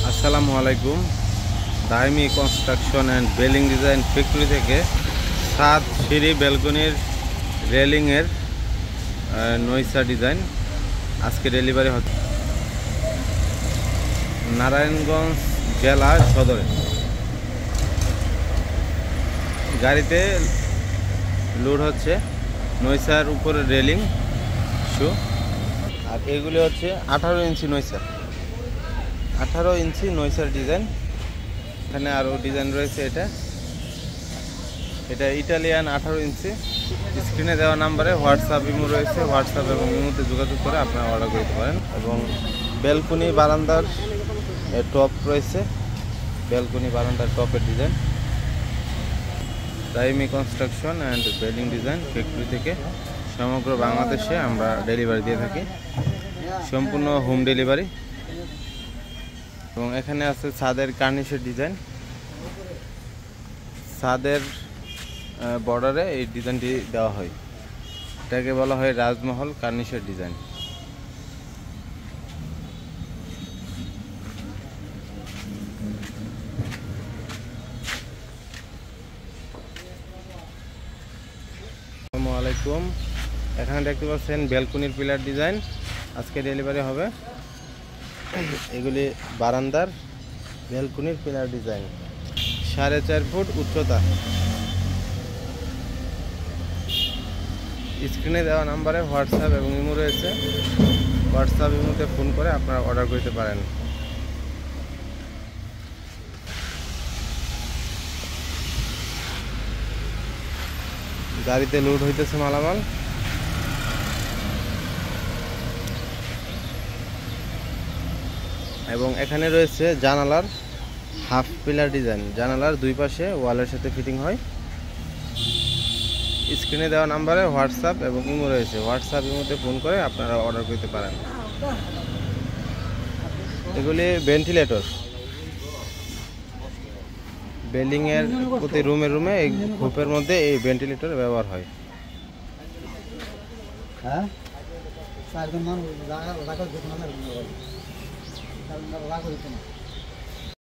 আসসালামু আলাইকুম। Daimi construction and building design factory থেকে ছাদ, সিঁড়ি, ব্যালকনির রেলিংয়ের নৈসা ডিজাইন আজকে ডেলিভারি হচ্ছে নারায়ণগঞ্জ জেলা সদরে। গাড়িতে লোড হচ্ছে নৈসার উপরে রেলিং শু, আর এগুলি হচ্ছে 18 ইঞ্চি নৈসা, 18 ইঞ্চি নৈসার ডিজাইন। এখানে আরও ডিজাইন রয়েছে। এটা ইটালিয়ান 18 ইঞ্চি। স্ক্রিনে দেওয়া নাম্বারে হোয়াটসঅ্যাপ ইমো রয়েছে, হোয়াটসঅ্যাপ এবং ইমোতে যোগাযোগ করে আপনারা অর্ডার করতে পারেন। এবং ব্যালকনি বারান্দার টপ রয়েছে, ব্যালকনি বারান্দার টপের design. দাইমি construction and building design factory থেকে সমগ্র বাংলাদেশে আমরা ডেলিভারি দিয়ে থাকি, সম্পূর্ণ হোম ডেলিভারি। এবং এখানে আছে ছাদের কার্নিশের ডিজাইন। ছাদের বর্ডারে এই ডিজাইনটি দেওয়া হয়, এটাকে বলা হয় রাজমহল কার্নিশের ডিজাইন। আসসালামু আলাইকুম। এখানে দেখতে পাচ্ছেন ব্যালকনির পিলার ডিজাইন আজকে ডেলিভারি হবে। এগুলি বারান্দার ব্যালকনির পিলার ডিজাইন, 4.5 ফুট উচ্চতা। স্ক্রিনে দেওয়া নাম্বারে হোয়াটসঅ্যাপ এবং ইমো রয়েছে, হোয়াটসঅ্যাপ ইমোতে ফোন করে আপনারা অর্ডার করতে পারেন। গাড়িতে লোড হইতেছে মালামাল। এবং এখানে রয়েছে জানালার হাফ পিলার ডিজাইন, জানালার দুই পাশে ওয়ালের সাথে ফিটিং হয়। স্ক্রিনে দেওয়া নাম্বারে হোয়াটসঅ্যাপ এবং ইমো রয়েছে, হোয়াটসঅ্যাপ ইমোতে ফোন করে আপনারা অর্ডার করতে পারেন। এগুলি ভেন্টিলেটর, বিল্ডিংয়ের প্রতি রুমে এই খোপের মধ্যে এই ভেন্টিলেটর ব্যবহার হয়। হ্যাঁ